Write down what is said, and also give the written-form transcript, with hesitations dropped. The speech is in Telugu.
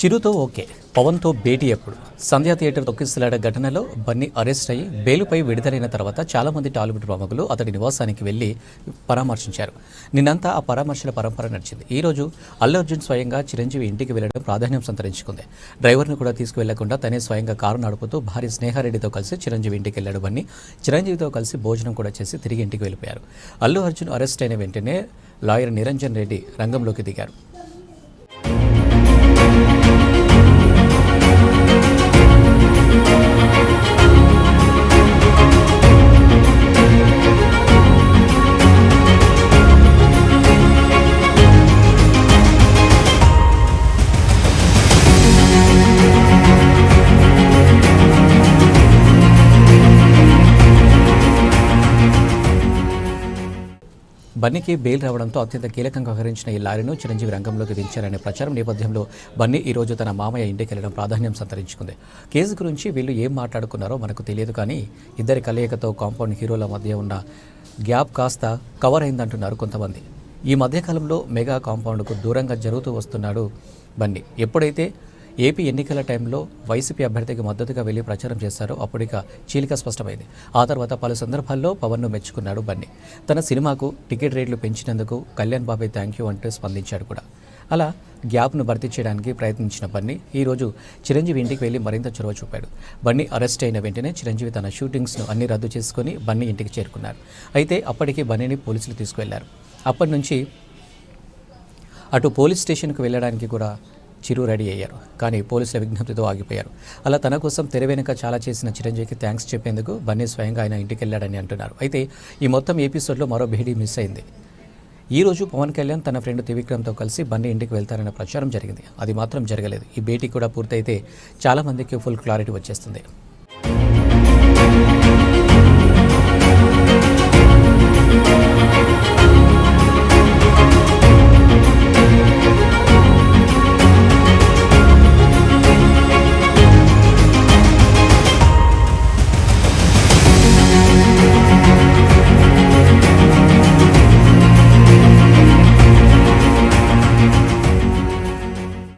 చిరుతో ఓకే, పవన్తో భేటీ ఎప్పుడు? సంధ్యా థియేటర్ తొక్కిసలాట ఘటనలో బన్నీ అరెస్ట్ అయ్యి బెయిలుపై విడుదలైన తర్వాత చాలామంది టాలీవుడ్ ప్రముఖులు అతడి నివాసానికి వెళ్లి పరామర్శించారు. నిన్నంతా ఆ పరామర్శల పరంపర నడిచింది. ఈ రోజు అల్లు అర్జున్ స్వయంగా చిరంజీవి ఇంటికి వెళ్లడం ప్రాధాన్యం సంతరించుకుంది. డ్రైవర్ను కూడా తీసుకువెళ్లకుండా తనే స్వయంగా కారు నడుపుతూ భార్య స్నేహారెడ్డితో కలిసి చిరంజీవి ఇంటికి వెళ్లాడు బన్నీ. చిరంజీవితో కలిసి భోజనం కూడా చేసి తిరిగి ఇంటికి వెళ్ళిపోయారు. అల్లు అర్జున్ అరెస్ట్ అయిన వెంటనే లాయర్ నిరంజన్ రెడ్డి రంగంలోకి దిగారు. బన్నీకి బెయిల్ రావడంతో అత్యంత కీలకంగా వ్యవహరించిన ఈ లారీను చిరంజీవి రంగంలోకి దించారనే ప్రచారం నేపథ్యంలో బన్నీ ఈ రోజు తన మామయ్య ఇంటికి వెళ్లడం ప్రాధాన్యం సంతరించుకుంది. కేసు గురించి వీళ్ళు ఏం మాట్లాడుకున్నారో మనకు తెలియదు, కానీ ఇద్దరి కలయికతో కాంపౌండ్ హీరోల మధ్య ఉన్న గ్యాప్ కాస్త కవర్ అయిందంటున్నారు కొంతమంది. ఈ మధ్యకాలంలో మెగా కాంపౌండ్కు దూరంగా జరుగుతూ వస్తున్నాడు బన్నీ. ఎప్పుడైతే ఏపీ ఎన్నికల టైంలో వైసీపీ అభ్యర్థికి మద్దతుగా వెళ్లి ప్రచారం చేశారో అప్పుడిక చీలిక స్పష్టమైంది. ఆ తర్వాత పలు సందర్భాల్లో పవన్ను మెచ్చుకున్నాడు బన్నీ. తన సినిమాకు టికెట్ రేట్లు పెంచినందుకు కళ్యాణ్ బాబాయ్ థ్యాంక్ యూ అంటూ స్పందించాడు కూడా. అలా గ్యాప్ను భర్తీ చేయడానికి ప్రయత్నించిన బన్నీ ఈరోజు చిరంజీవి ఇంటికి వెళ్లి మరింత చొరవ చూపాడు. బన్నీ అరెస్ట్ అయిన వెంటనే చిరంజీవి తన షూటింగ్స్ను అన్ని రద్దు చేసుకుని బన్నీ ఇంటికి చేరుకున్నారు. అయితే అప్పటికి బన్నీని పోలీసులు తీసుకువెళ్లారు. అప్పటి నుంచి అటు పోలీస్ స్టేషన్కు వెళ్ళడానికి కూడా చిరు రెడీ అయ్యారు, కానీ పోలీసుల విజ్ఞప్తితో ఆగిపోయారు. అలా తన కోసం తెర వెనుక చాలా చేసిన చిరంజీవికి థ్యాంక్స్ చెప్పేందుకు బన్నీ స్వయంగా ఆయన ఇంటికి వెళ్ళాడని అంటున్నారు. అయితే ఈ మొత్తం ఎపిసోడ్లో మరో భేటీ మిస్ అయింది. ఈ రోజు పవన్ కళ్యాణ్ తన ఫ్రెండ్ త్రివిక్రమ్తో కలిసి బన్నీ ఇంటికి వెళ్తారన్న ప్రచారం జరిగింది. అది మాత్రం జరగలేదు. ఈ భేటీ కూడా పూర్తయితే చాలామందికి ఫుల్ క్లారిటీ వచ్చేస్తుంది.